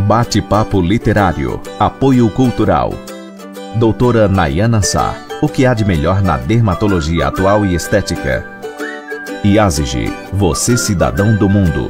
Bate-papo literário. Apoio cultural. Doutora Nayana Sá. O que há de melhor na dermatologia atual e estética? IASIG. Você cidadão do mundo.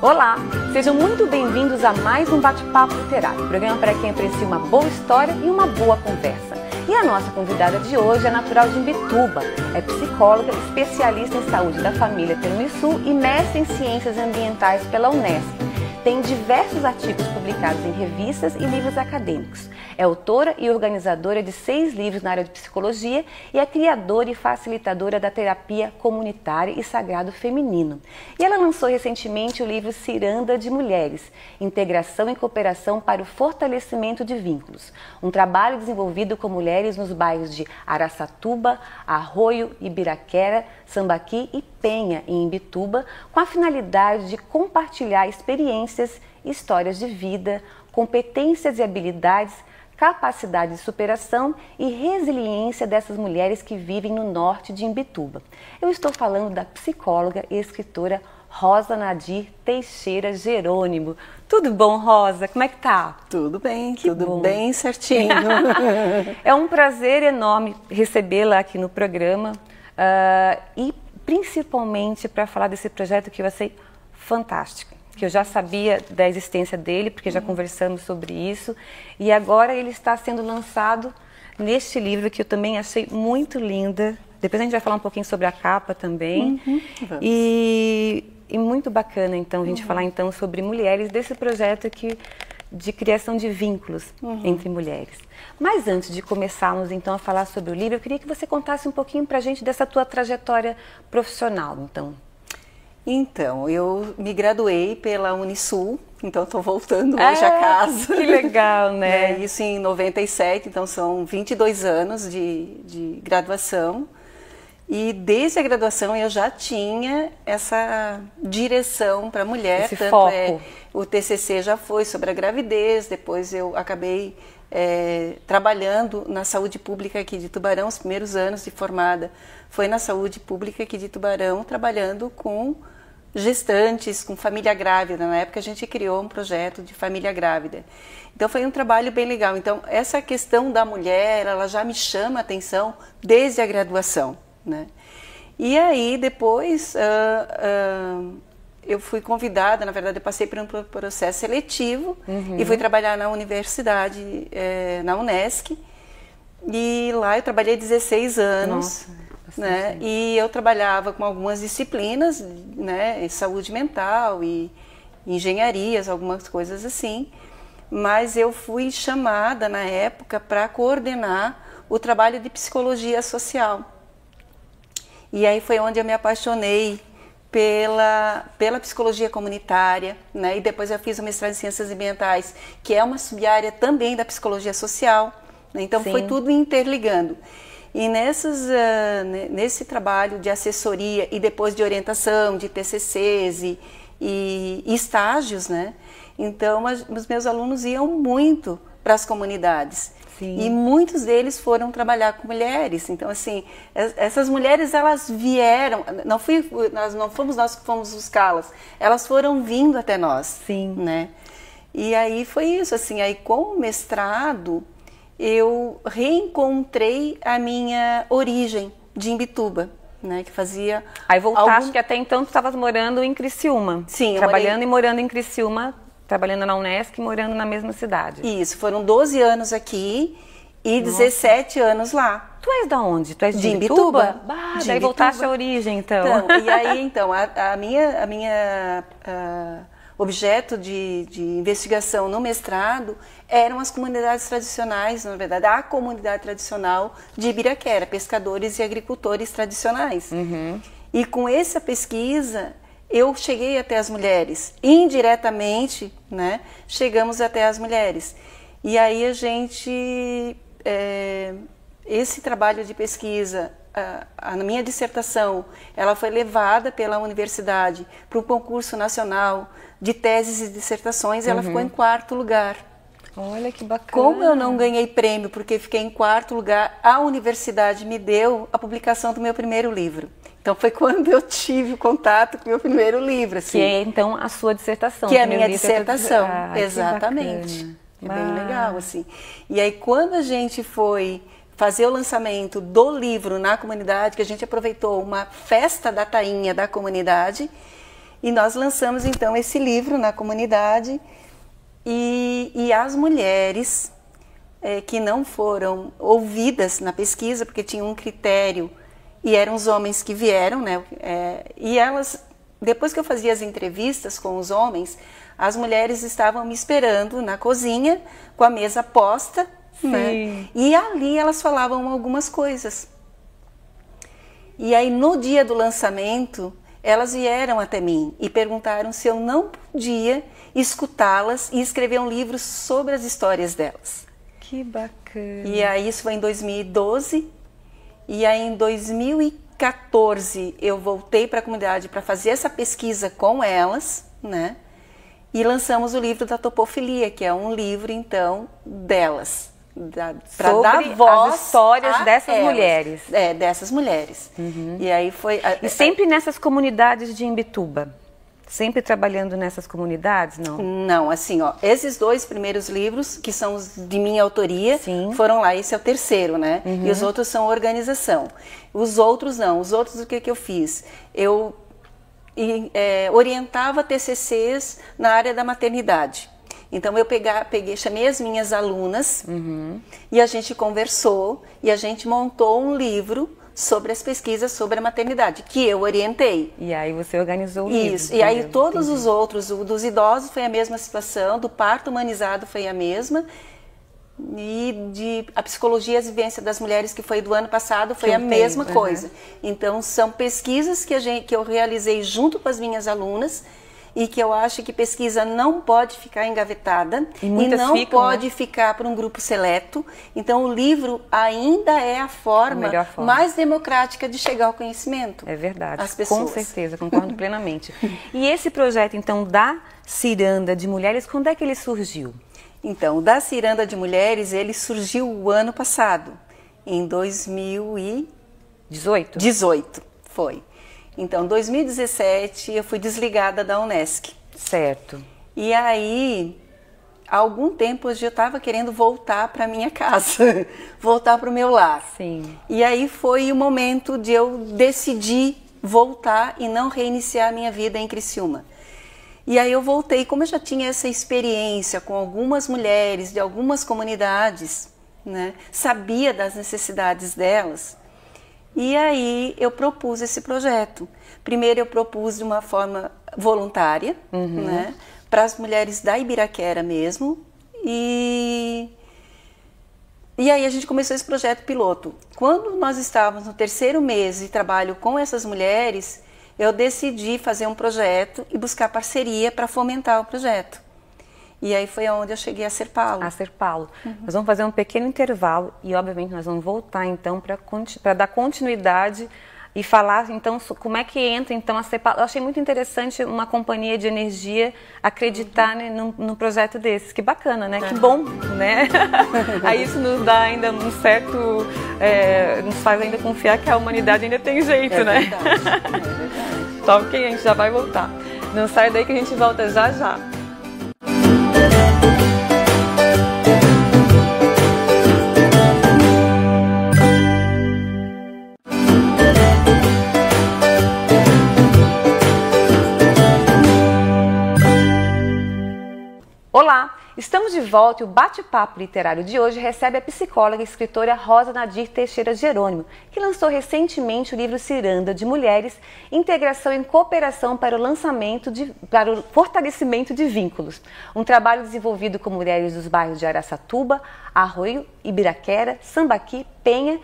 Olá, sejam muito bem-vindos a mais um Bate-Papo Literário, programa para quem aprecia uma boa história e uma boa conversa. E a nossa convidada de hoje é natural de Imbituba, é psicóloga, especialista em saúde da família pelo Unisul e mestre em ciências ambientais pela Unesp. Tem diversos artigos publicados em revistas e livros acadêmicos. É autora e organizadora de 6 livros na área de psicologia e é criadora e facilitadora da terapia comunitária e sagrado feminino. E ela lançou recentemente o livro Ciranda de Mulheres, Integração e Cooperação para o Fortalecimento de Vínculos, um trabalho desenvolvido com mulheres nos bairros de Araçatuba, Arroio, Ibiraquera, Sambaqui e Penha, em Imbituba, com a finalidade de compartilhar experiências, histórias de vida, competências e habilidades, capacidade de superação e resiliência dessas mulheres que vivem no norte de Imbituba. Eu estou falando da psicóloga e escritora Rosa Nadir Teixeira Jerônimo. Tudo bom, Rosa? Como é que tá? Tudo bem, que tudo bom. Bem certinho. É um prazer enorme recebê-la aqui no programa e principalmente para falar desse projeto que eu achei fantástico, que eu já sabia da existência dele, porque já conversamos sobre isso, e agora ele está sendo lançado neste livro que eu também achei muito linda. Depois a gente vai falar um pouquinho sobre a capa também. E muito bacana, então, a gente falar então sobre mulheres, desse projeto aqui de criação de vínculos entre mulheres. Mas antes de começarmos então a falar sobre o livro, eu queria que você contasse um pouquinho pra gente dessa tua trajetória profissional, Então, eu me graduei pela Unisul, então estou voltando hoje a casa. Que legal, né? Isso em 97, então são 22 anos de graduação. E desde a graduação eu já tinha essa direção para a mulher. Esse foco. O TCC já foi sobre a gravidez, depois eu acabei trabalhando na saúde pública aqui de Tubarão. Os primeiros anos de formada foi na saúde pública aqui de Tubarão, trabalhando com gestantes, com família grávida. Na época a gente criou um projeto de família grávida. Então foi um trabalho bem legal. Então essa questão da mulher, ela já me chama a atenção desde a graduação, né? E aí depois eu fui convidada, na verdade eu passei por um processo seletivo e fui trabalhar na universidade, na Unesc, e lá eu trabalhei 16 anos. Nossa. Né? E eu trabalhava com algumas disciplinas, né? Saúde mental e engenharias, algumas coisas assim, mas eu fui chamada na época para coordenar o trabalho de psicologia social. E aí foi onde eu me apaixonei pela psicologia comunitária, né? E depois eu fiz o mestrado em ciências ambientais, que é uma sub-área também da psicologia social, né? Então foi tudo interligando. E nesse trabalho de assessoria e depois de orientação, de TCCs e estágios, né? Então os meus alunos iam muito para as comunidades. E muitos deles foram trabalhar com mulheres. Então, assim, essas mulheres, elas vieram, não fomos nós que fomos buscá-las, elas foram vindo até nós. Né? E aí foi isso, assim, aí com o mestrado, eu reencontrei a minha origem de Imbituba, né, que fazia... Aí voltaste, que até então tu estavas morando em Criciúma. Sim. Trabalhando e morando em Criciúma, trabalhando na Unesc e morando na mesma cidade. Isso, foram 12 anos aqui e 17 anos lá. Tu és da onde? Tu és de Imbituba? Daí voltaste à origem, então. E aí, a minha objeto de investigação no mestrado eram as comunidades tradicionais, na verdade, a comunidade tradicional de Ibiraquera, pescadores e agricultores tradicionais. E com essa pesquisa, eu cheguei até as mulheres, indiretamente, né, chegamos até as mulheres. E aí a gente, esse trabalho de pesquisa a minha dissertação, ela foi levada pela universidade para um concurso nacional de teses e dissertações, ela ficou em 4º lugar. Olha que bacana. Como eu não ganhei prêmio porque fiquei em 4º lugar, a universidade me deu a publicação do meu primeiro livro. Então foi quando eu tive o contato com o meu primeiro livro. Assim. Que é então a sua dissertação. Que é a minha dissertação, exatamente. É bem legal, assim. E aí quando a gente foi fazer o lançamento do livro na comunidade, que a gente aproveitou uma festa da tainha da comunidade, e nós lançamos então esse livro na comunidade, e as mulheres que não foram ouvidas na pesquisa, porque tinha um critério, e eram os homens que vieram, né? E elas, depois que eu fazia as entrevistas com os homens, as mulheres estavam me esperando na cozinha, com a mesa posta, né? E ali elas falavam algumas coisas. E aí no dia do lançamento, elas vieram até mim e perguntaram se eu não podia escutá-las e escrever um livro sobre as histórias delas. Que bacana. E aí isso foi em 2012, e aí em 2014 eu voltei para a comunidade para fazer essa pesquisa com elas, né? E lançamos o livro da Topofilia, que é um livro então delas. Para dar voz às histórias dessas mulheres. Dessas mulheres. E aí foi... E sempre nessas comunidades de Imbituba? Sempre trabalhando nessas comunidades, não? Não, assim, ó, esses 2 primeiros livros, que são os de minha autoria, foram lá, esse é o 3º, né? E os outros são organização. Os outros não, os outros o que eu fiz? Eu orientava TCCs na área da maternidade. Então eu chamei as minhas alunas e a gente conversou e a gente montou um livro sobre as pesquisas sobre a maternidade, que eu orientei. E aí você organizou o livro. Isso, e aí todos os outros, o dos idosos foi a mesma situação, do parto humanizado foi a mesma, e a psicologia e a vivência das mulheres, que foi do ano passado, foi a mesma coisa. Então são pesquisas que eu realizei junto com as minhas alunas, e que eu acho que pesquisa não pode ficar engavetada e não pode ficar para um grupo seleto. Então o livro ainda é a forma mais democrática de chegar ao conhecimento. É verdade, às pessoas. Com certeza, concordo plenamente. E esse projeto então da Ciranda de Mulheres, quando é que ele surgiu? Então, o da Ciranda de Mulheres, ele surgiu o ano passado, em 2018, foi. Então, em 2017, eu fui desligada da Unesc. Certo. E aí, há algum tempo, eu já estava querendo voltar para minha casa, voltar para o meu lar. Sim. E aí foi o momento de eu decidir voltar e não reiniciar a minha vida em Criciúma. E aí eu voltei, como eu já tinha essa experiência com algumas mulheres de algumas comunidades, né, sabia das necessidades delas. E aí eu propus esse projeto. Primeiro eu propus de uma forma voluntária, né, para as mulheres da Ibiraquera mesmo. E aí a gente começou esse projeto piloto. Quando nós estávamos no 3º mês de trabalho com essas mulheres, eu decidi fazer um projeto e buscar parceria para fomentar o projeto. E aí foi onde eu cheguei a Serpalo. A Serpalo. Nós vamos fazer um pequeno intervalo e, obviamente, nós vamos voltar, então, para dar continuidade e falar, então, como é que entra, então, a Serpalo. Eu achei muito interessante uma companhia de energia acreditar num projeto desses. Que bacana, né? Que bom, né? Aí isso nos dá ainda um certo... nos faz ainda confiar que a humanidade ainda tem jeito, né? Verdade, é verdade. Só que a gente já vai voltar. Não sai daí que a gente volta já já. Olá, estamos de volta e o bate-papo literário de hoje recebe a psicóloga e escritora Rosa Nadir Teixeira Jerônimo, que lançou recentemente o livro Ciranda de Mulheres, Integração e Cooperação para o Fortalecimento de Vínculos, um trabalho desenvolvido com mulheres dos bairros de Araçatuba, Arroio, Ibiraquera, Sambaqui, Penha,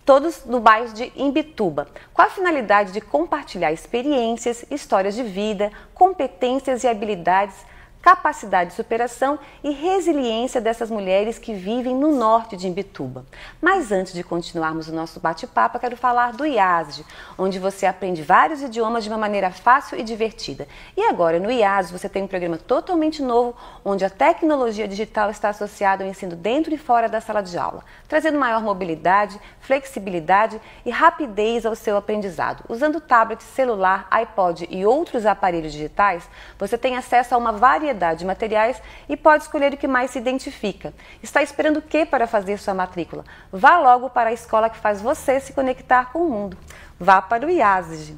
todos no bairro de Imbituba, com a finalidade de compartilhar experiências, histórias de vida, competências e habilidades capacidade de superação e resiliência dessas mulheres que vivem no norte de Imbituba. Mas antes de continuarmos o nosso bate-papo, eu quero falar do IASD, onde você aprende vários idiomas de uma maneira fácil e divertida. E agora, no IASD, você tem um programa totalmente novo, onde a tecnologia digital está associada ao ensino dentro e fora da sala de aula, trazendo maior mobilidade, flexibilidade e rapidez ao seu aprendizado. Usando tablet, celular, iPod e outros aparelhos digitais, você tem acesso a uma variedade de materiais e pode escolher o que mais se identifica. Está esperando o que para fazer sua matrícula? Vá logo para a escola que faz você se conectar com o mundo. Vá para o IASG.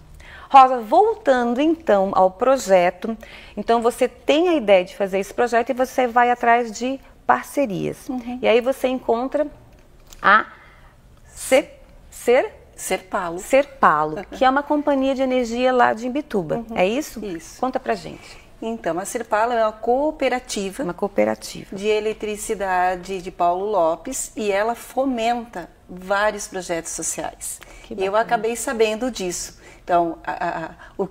Rosa, voltando então ao projeto, então você tem a ideia de fazer esse projeto e você vai atrás de parcerias. E aí você encontra a Serpalo, que é uma companhia de energia lá de Imbituba. É isso? Isso. Conta pra gente. Então, a Serpalo é uma cooperativa de eletricidade de Paulo Lopes e ela fomenta vários projetos sociais. E eu acabei sabendo disso. Então, o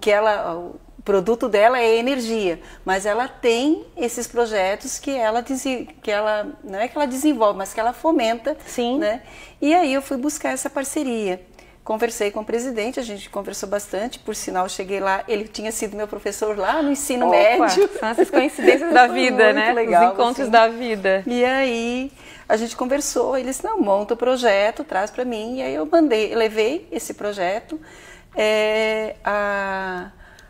produto dela é energia, mas ela tem esses projetos que ela não é que ela desenvolve, mas que ela fomenta. Sim. Né? E aí eu fui buscar essa parceria. Conversei com o presidente, a gente conversou bastante, por sinal eu cheguei lá, ele tinha sido meu professor lá no ensino médio. São essas coincidências da vida, né? Legal, os encontros assim. da vida. E aí a gente conversou, ele disse, não, monta o projeto, traz para mim, e aí eu levei esse projeto.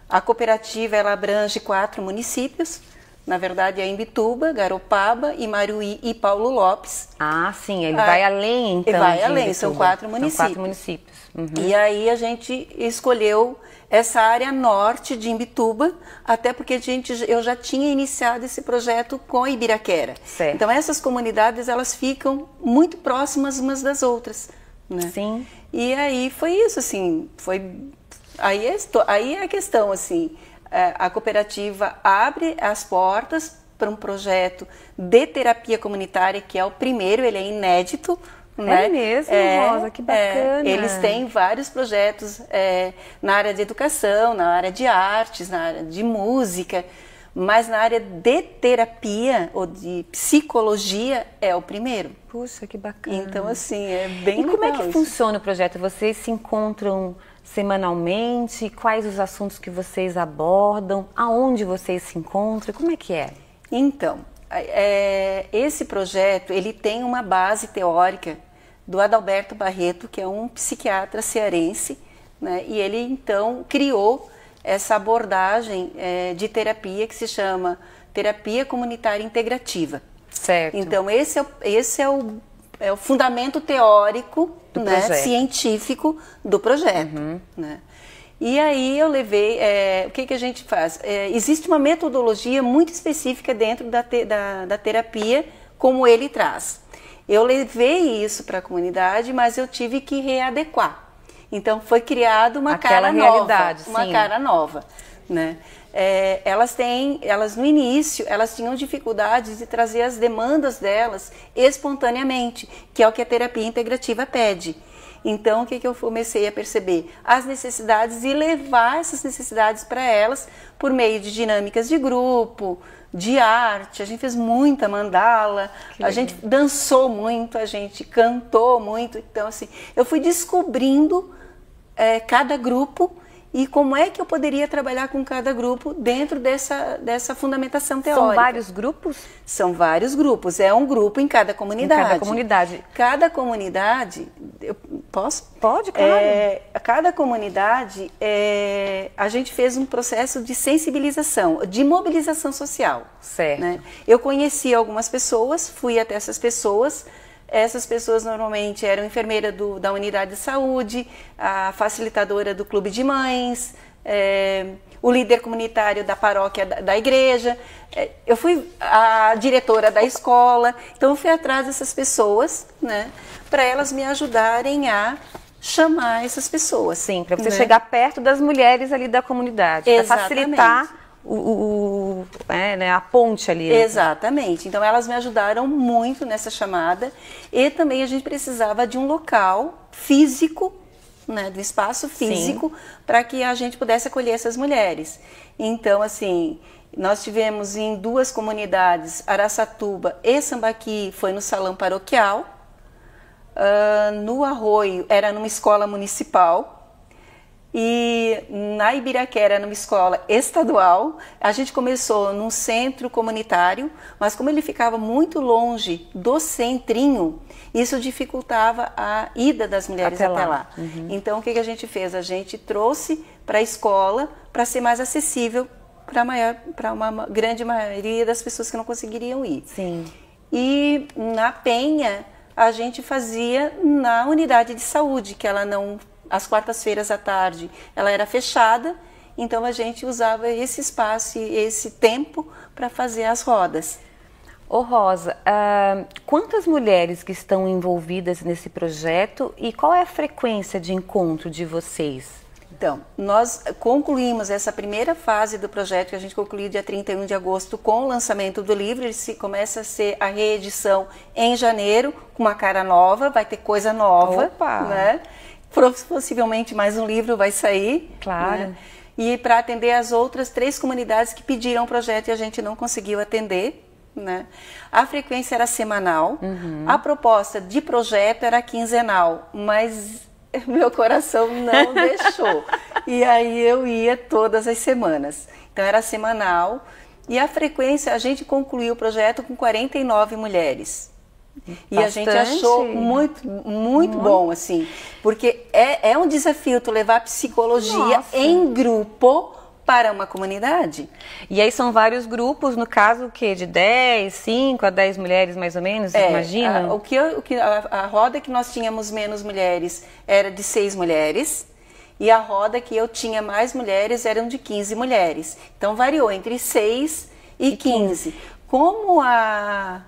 A cooperativa, ela abrange 4 municípios, na verdade é Imbituba, Garopaba, Imaruí e Paulo Lopes. Ah, sim, ele vai além então. Vai além, são 4 municípios. São 4 municípios. E aí a gente escolheu essa área norte de Imbituba, até porque eu já tinha iniciado esse projeto com a Ibiraquera. Certo. Então essas comunidades, elas ficam muito próximas umas das outras. Né? Sim. E aí foi isso, assim, aí é a questão, assim, a cooperativa abre as portas para um projeto de terapia comunitária, que é o primeiro, ele é inédito. Né? É mesmo, Rosa, que bacana. Eles têm vários projetos na área de educação, na área de artes, na área de música, mas na área de terapia ou de psicologia é o primeiro. Puxa, que bacana. Então, assim, é bem legal. E como é que funciona o projeto? Vocês se encontram semanalmente? Quais os assuntos que vocês abordam? Aonde vocês se encontram? Como é que é? Então, esse projeto, ele tem uma base teórica do Adalberto Barreto, que é um psiquiatra cearense, né? E ele, então, criou essa abordagem de terapia que se chama terapia comunitária integrativa. Certo. Então, esse é o fundamento teórico, né, científico do projeto. Né? E aí eu levei, o que a gente faz? Existe uma metodologia muito específica dentro da terapia, como ele traz. Eu levei isso para a comunidade, mas eu tive que readequar. Então foi criada uma cara nova, né? Elas no início, elas tinham dificuldades de trazer as demandas delas espontaneamente, que é o que a terapia integrativa pede. Então, o que eu comecei a perceber? As necessidades e levar essas necessidades para elas por meio de dinâmicas de grupo, de arte. A gente fez muita mandala, a gente dançou muito, a gente cantou muito. Então, assim, eu fui descobrindo cada grupo e como é que eu poderia trabalhar com cada grupo dentro dessa fundamentação teórica. São vários grupos? São vários grupos, é um grupo em cada comunidade. Em cada comunidade. Cada comunidade, eu posso? Pode, claro. Cada comunidade, a gente fez um processo de sensibilização, de mobilização social. Certo. Né? Eu conheci algumas pessoas, fui até essas pessoas. Essas pessoas normalmente eram enfermeira da unidade de saúde, a facilitadora do clube de mães, o líder comunitário da paróquia da igreja. Eu fui a diretora da escola. Então eu fui atrás dessas pessoas, né, para elas me ajudarem a chamar essas pessoas. Sim, para você chegar perto das mulheres ali da comunidade, para facilitar a ponte ali. Exatamente. Então elas me ajudaram muito nessa chamada e também a gente precisava de um local físico, né, do espaço físico, para que a gente pudesse acolher essas mulheres. Então, assim, Nós tivemos em 2 comunidades, Araçatuba e Sambaqui, foi no salão paroquial. No Arroio era numa escola municipal. E na Ibiraquera, numa escola estadual. A gente começou num centro comunitário, mas como ele ficava muito longe do centrinho, isso dificultava a ida das mulheres até lá. Então o que a gente fez? A gente trouxe para a escola para ser mais acessível para uma grande maioria das pessoas que não conseguiriam ir. Sim. E na Penha a gente fazia na unidade de saúde, que ela não... Às quartas-feiras à tarde ela era fechada, então a gente usava esse espaço e esse tempo para fazer as rodas. Ô Rosa, quantas mulheres que estão envolvidas nesse projeto e qual é a frequência de encontro de vocês? Então, nós concluímos essa primeira fase do projeto, que a gente concluiu dia 31 de agosto com o lançamento do livro. Ele começa a ser a reedição em janeiro, com uma cara nova, vai ter coisa nova. Opa! Né? Possivelmente mais um livro vai sair. Claro. Né? E para atender as outras 3 comunidades que pediram o projeto e a gente não conseguiu atender. Né? A frequência era semanal, a proposta de projeto era quinzenal, mas meu coração não deixou. E aí eu ia todas as semanas. Então era semanal e a frequência, a gente concluiu o projeto com 49 mulheres. E Bastante. A gente achou muito bom, assim, porque é um desafio tu levar psicologia em grupo para uma comunidade. E aí são vários grupos, no caso, o quê? De 10, 5 a 10 mulheres, mais ou menos, imagina? A roda que nós tínhamos menos mulheres era de 6 mulheres, e a roda que eu tinha mais mulheres eram de 15 mulheres. Então variou entre 6 e 15. Como a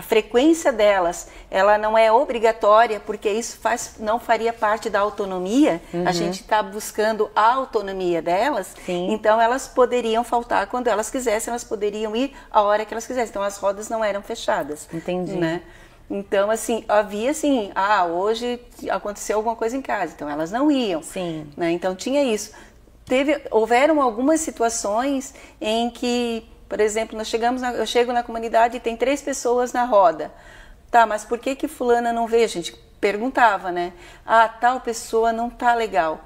frequência delas, ela não é obrigatória, porque isso não faria parte da autonomia, a gente está buscando a autonomia delas, então elas poderiam faltar quando elas quisessem, elas poderiam ir a hora que elas quisessem, então as rodas não eram fechadas. Entendi. Né? Então, assim, havia assim, hoje aconteceu alguma coisa em casa, então elas não iam. Sim. Né? Então tinha isso. Houveram algumas situações em que, por exemplo, eu chego na comunidade e tem 3 pessoas na roda. Tá, mas por que fulana não veio? A gente perguntava, né? Tal pessoa não tá legal.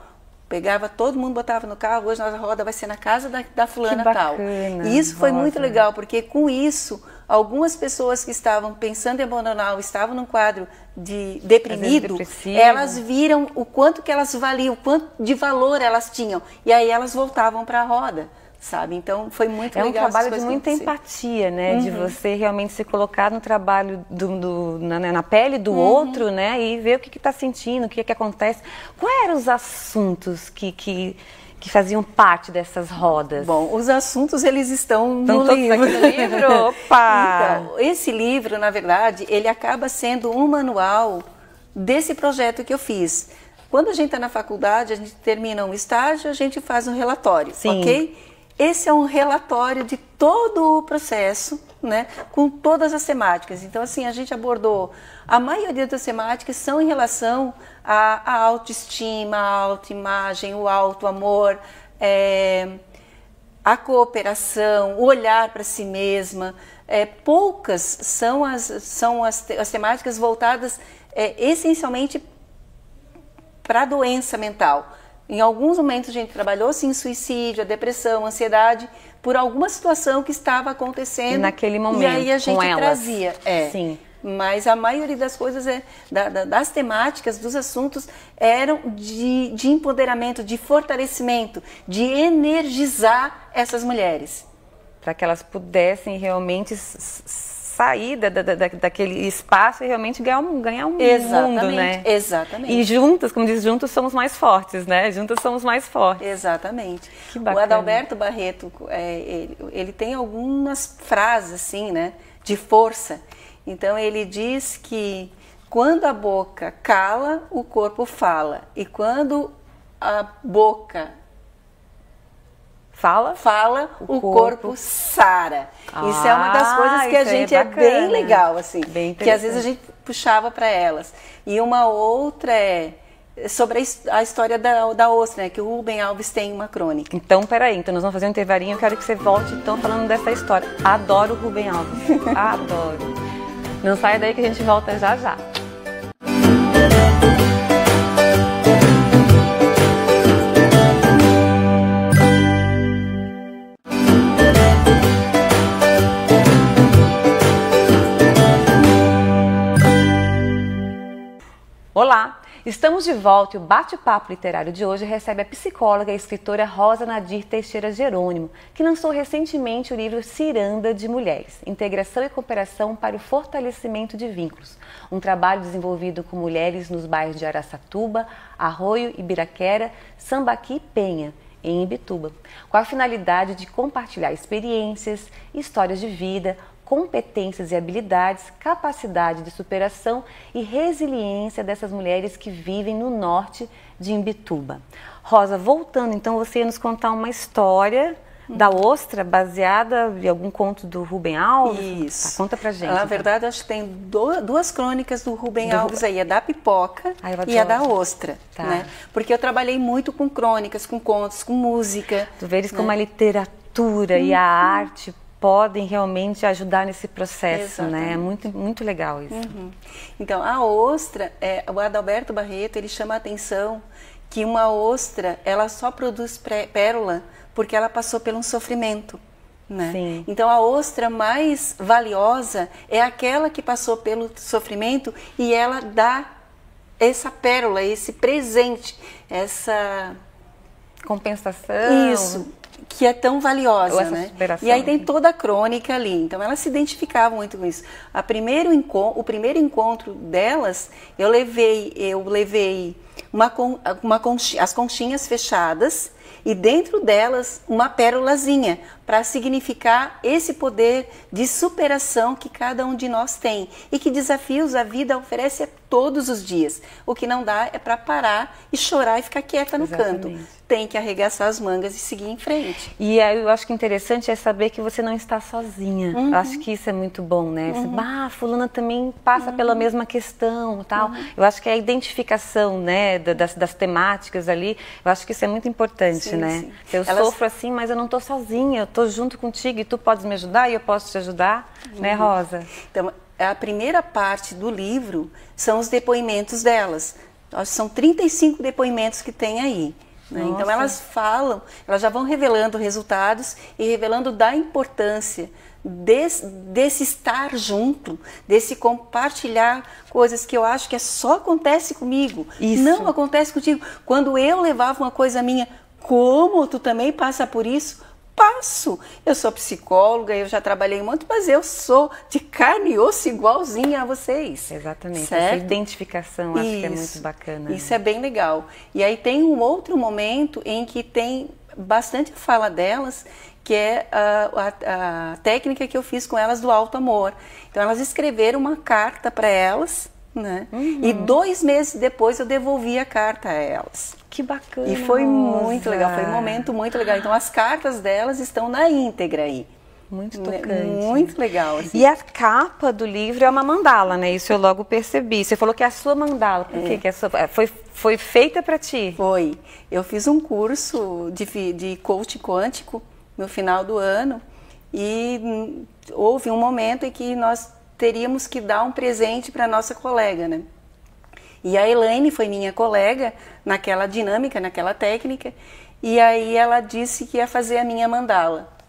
Pegava todo mundo, botava no carro, hoje a roda vai ser na casa da fulana tal. E isso foi muito legal, porque com isso, algumas pessoas que estavam pensando em abandonar ou estavam num quadro de deprimido, elas viram o quanto que elas valiam, o quanto de valor elas tinham. E aí elas voltavam para a roda. Sabe? Então foi muito legal. É um trabalho de muita empatia, né? De você realmente se colocar no trabalho na pele do outro, né? E ver o que está sentindo, o que acontece. Quais eram os assuntos que faziam parte dessas rodas? Bom, os assuntos eles estão no livro. Aqui no livro? Opa! Então, esse livro, na verdade, ele acaba sendo um manual desse projeto que eu fiz. Quando a gente está na faculdade, a gente termina um estágio, a gente faz um relatório, ok? Esse é um relatório de todo o processo, né, com todas as temáticas. Então, assim, a gente abordou, a maioria das temáticas são em relação à autoestima, à autoimagem, o auto-amor, a cooperação, o olhar para si mesma. Poucas são as temáticas voltadas essencialmente para a doença mental. Em alguns momentos a gente trabalhou sim suicídio, a depressão, a ansiedade, por alguma situação que estava acontecendo. Naquele momento, e aí a gente com trazia. Sim. Mas a maioria das coisas, das temáticas, dos assuntos, eram de empoderamento, de fortalecimento, de energizar essas mulheres. Para que elas pudessem realmente sair daquele espaço e realmente ganhar um mundo, né? Exatamente. E juntas, como diz, juntos somos mais fortes, né? Juntas somos mais fortes. Exatamente. Que bacana. O Adalberto Barreto, ele tem algumas frases, assim, né? De força. Então, ele diz que quando a boca cala, o corpo fala. E quando a boca fala, o corpo sara. Isso é uma das coisas que a gente é bem legal, assim, que às vezes a gente puxava para elas. E uma outra sobre a história da ostra, né? Que o Rubem Alves tem uma crônica. Então, peraí, então nós vamos fazer um intervalinho, eu quero que você volte então falando dessa história. Adoro o Rubem Alves, adoro. Não saia daí que a gente volta já já. Olá, estamos de volta e o bate-papo literário de hoje recebe a psicóloga e escritora Rosa Nadir Teixeira Jerônimo, que lançou recentemente o livro Ciranda de Mulheres, Integração e Cooperação para o Fortalecimento de Vínculos, um trabalho desenvolvido com mulheres nos bairros de Araçatuba, Arroio, Ibiraquera, Sambaqui e Penha, em Imbituba, com a finalidade de compartilhar experiências, histórias de vida, competências e habilidades, capacidade de superação e resiliência dessas mulheres que vivem no norte de Imbituba. Rosa, voltando, então você ia nos contar uma história da ostra baseada em algum conto do Rubem Alves? Isso. Tá, conta pra gente. Na então. verdade, acho que tem duas crônicas do Rubem Alves aí, a da pipoca e a da ostra. Tá. Né? Porque eu trabalhei muito com crônicas, com contos, com música. Tu vês como a literatura e a arte podem realmente ajudar nesse processo, né? É muito legal isso. Então, a ostra, o Adalberto Barreto, ele chama a atenção que uma ostra, ela só produz pérola porque ela passou por um sofrimento, né? Sim. Então, a ostra mais valiosa é aquela que passou pelo sofrimento e ela dá essa pérola, esse presente, essa compensação. Isso. Que é tão valiosa, né? Superação. E aí tem toda a crônica ali. Então elas se identificavam muito com isso. O primeiro encontro delas, eu levei as conchinhas fechadas e dentro delas uma pérolazinha para significar esse poder de superação que cada um de nós tem e que desafios a vida oferece a todos os dias. O que não dá é para parar e chorar e ficar quieta no canto. Tem que arregaçar as mangas e seguir em frente. E eu acho que interessante é saber que você não está sozinha. Eu acho que isso é muito bom, né? Fulana também passa pela mesma questão, tal. Eu acho que a identificação, né, das temáticas ali, eu acho que isso é muito importante, sim, né? Sim. Eu sofro assim, mas eu não estou sozinha, eu estou junto contigo e tu podes me ajudar e eu posso te ajudar, né, Rosa? Então, a primeira parte do livro são os depoimentos delas. São 35 depoimentos que tem aí. Né? Então elas falam, elas já vão revelando resultados e revelando da importância desse estar junto, desse compartilhar coisas que eu acho que só acontece comigo. Isso. Não acontece contigo. Quando eu levava uma coisa minha, como tu também passa por isso? Passo. Eu sou psicóloga, eu já trabalhei muito, mas eu sou de carne e osso igualzinha a vocês. Exatamente. Certo? Essa identificação acho que é muito bacana. Isso é bem legal. E aí tem um outro momento em que tem bastante fala delas, que é a técnica que eu fiz com elas do alto amor. Então elas escreveram uma carta para elas, né? E 2 meses depois eu devolvi a carta a elas. Que bacana. E foi Rosa. muito legal, foi um momento muito legal. Então as cartas delas estão na íntegra aí. Muito tocante. Muito legal. Assim. E a capa do livro é uma mandala, né? Isso eu logo percebi. Você falou que é a sua mandala. Por quê? Que é a sua... foi feita para ti? Foi. Eu fiz um curso de coaching quântico no final do ano e houve um momento em que nós teríamos que dar um presente para nossa colega, né? E a Elaine foi minha colega naquela dinâmica, naquela técnica, e aí ela disse que ia fazer a minha mandala.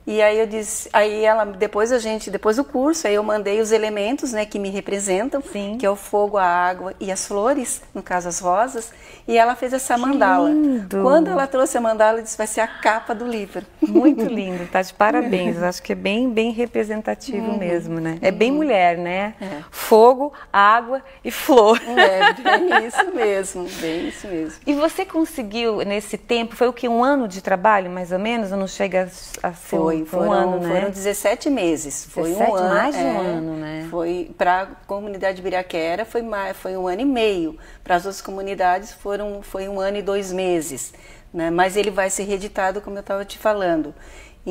E aí eu disse, aí ela, depois do curso, aí eu mandei os elementos, né, que me representam, Sim. que é o fogo, a água e as flores, no caso as rosas, e ela fez essa mandala. Lindo. Quando ela trouxe a mandala, eu disse, vai ser a capa do livro. Muito lindo, tá de parabéns. Eu acho que é bem representativo mesmo, né? É bem mulher, né? É. Fogo, água e flor. É, bem isso mesmo, bem isso mesmo. E você conseguiu, nesse tempo, foi o que, 1 ano de trabalho, mais ou menos? Ou não chega a ser um ano, né? Foram 17 meses. Foi 17, um ano, mais de um ano, né? Foi para a comunidade Ibiraquera, foi 1 ano e meio. Para as outras comunidades foi 1 ano e 2 meses. Né? Mas ele vai ser reeditado, como eu estava te falando.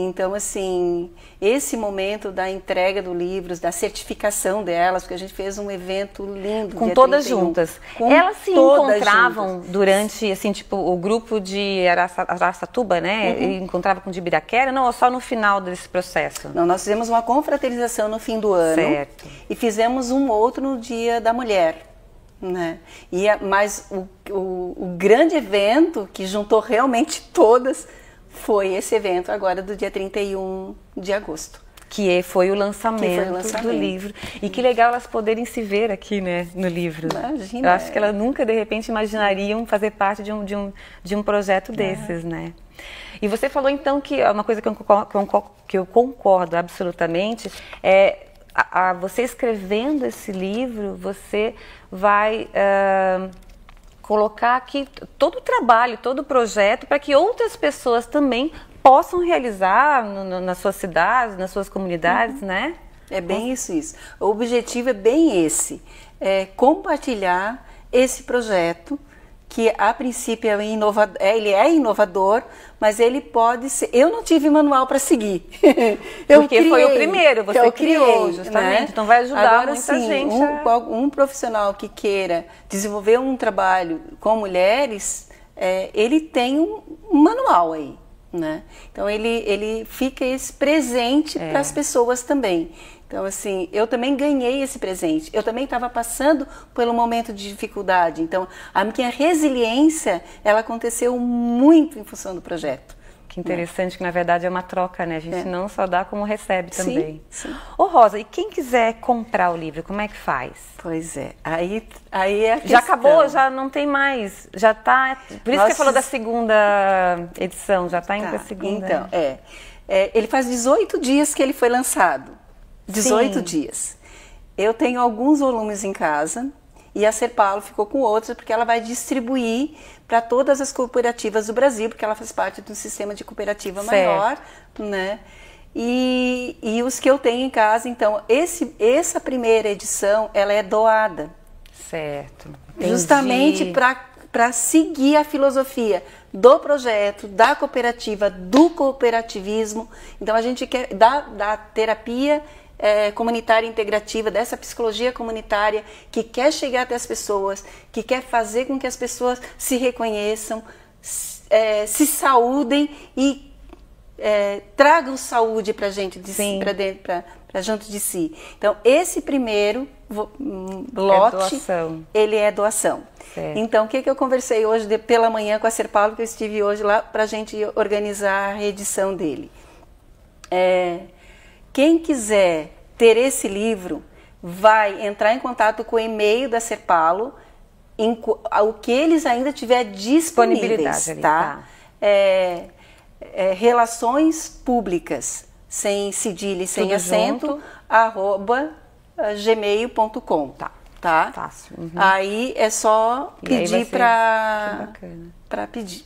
Então, assim, esse momento da entrega dos livros, da certificação delas, porque a gente fez um evento lindo. Com todas 31, juntas. Com elas se encontravam juntas. Durante, assim, tipo, o grupo de Araçatuba, né? Uhum. Encontrava com o de Ibiraquera, não, ou só no final desse processo? Não, nós fizemos uma confraternização no fim do ano. Certo. E fizemos um outro no Dia da Mulher. Né? Mas o grande evento que juntou realmente todas foi esse evento agora do dia 31 de agosto. Que foi o lançamento do livro. E que legal elas poderem se ver aqui, né, no livro. Imagina. Eu acho que elas nunca, de repente, imaginariam fazer parte de um projeto desses, né? E você falou, então, que uma coisa que eu concordo absolutamente é você escrevendo esse livro, você vai colocar aqui todo o trabalho, todo o projeto para que outras pessoas também possam realizar nas suas cidades, nas suas comunidades, né? É bem isso. O objetivo é bem esse, compartilhar esse projeto que a princípio ele é inovador, mas ele pode ser... Eu não tive manual para seguir. Porque foi o primeiro, você criou, justamente. Né? Então vai ajudar agora, muita gente. Um profissional que queira desenvolver um trabalho com mulheres, ele tem um manual aí. Né? Então ele fica esse presente para as pessoas também. Então, assim, eu também ganhei esse presente. Eu também estava passando pelo momento de dificuldade. Então, a minha resiliência, ela aconteceu muito em função do projeto. Que interessante, que na verdade é uma troca, né? A gente não só dá como recebe também. Sim. Ô Rosa, e quem quiser comprar o livro, como é que faz? Pois é, aí é a questão. Já acabou, já não tem mais, já tá... Por isso que você falou da segunda edição, já tá indo para a segunda. Então, ele faz 18 dias que ele foi lançado. 18 dias. Eu tenho alguns volumes em casa e a Serpalo ficou com outros porque ela vai distribuir para todas as cooperativas do Brasil, porque ela faz parte de um sistema de cooperativa maior, né? E os que eu tenho em casa, então, essa primeira edição, ela é doada. Certo. Entendi. Justamente para seguir a filosofia do projeto, da cooperativa, do cooperativismo. Então, a gente quer da terapia comunitária integrativa, dessa psicologia comunitária que quer chegar até as pessoas, que quer fazer com que as pessoas se reconheçam, se saúdem e tragam saúde para gente, para junto de si. Então, esse primeiro lote, ele é doação. Certo. Então, o que eu conversei hoje pela manhã com a Serpalo, que eu estive hoje lá para a gente organizar a reedição dele. Quem quiser ter esse livro vai entrar em contato com o e-mail da Serpalo, o que eles ainda tiver disponíveis, ali, tá? Relações públicas, sem cedilha e sem acento, @gmail.com. Tá? Fácil. Uhum. Aí é só pedir para pedir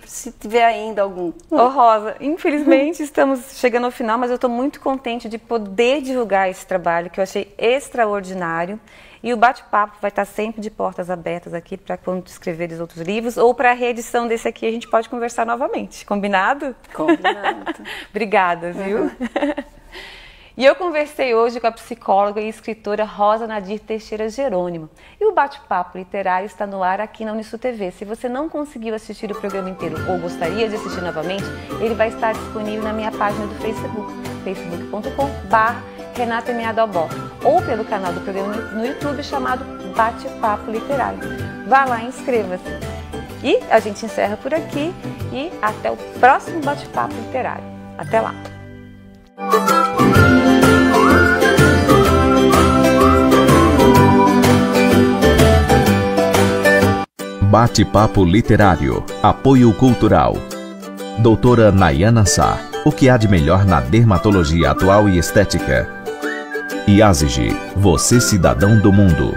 se tiver ainda algum. Ô Rosa, infelizmente estamos chegando ao final, mas eu estou muito contente de poder divulgar esse trabalho que eu achei extraordinário. E o bate-papo vai estar sempre de portas abertas aqui para quando escreveres outros livros ou para a reedição desse aqui a gente pode conversar novamente. Combinado? Combinado. Obrigada, viu? E eu conversei hoje com a psicóloga e escritora Rosa Nadir Teixeira Jerônimo. E o bate-papo literário está no ar aqui na Unisul TV. Se você não conseguiu assistir o programa inteiro ou gostaria de assistir novamente, ele vai estar disponível na minha página do Facebook, facebook.com/RenataMeadobó, ou pelo canal do programa no YouTube chamado Bate-Papo Literário. Vá lá e inscreva-se. E a gente encerra por aqui e até o próximo Bate-Papo Literário. Até lá! Bate-Papo Literário. Apoio Cultural. Doutora Nayana Sá. O que há de melhor na dermatologia atual e estética? IASIG. Você cidadão do mundo.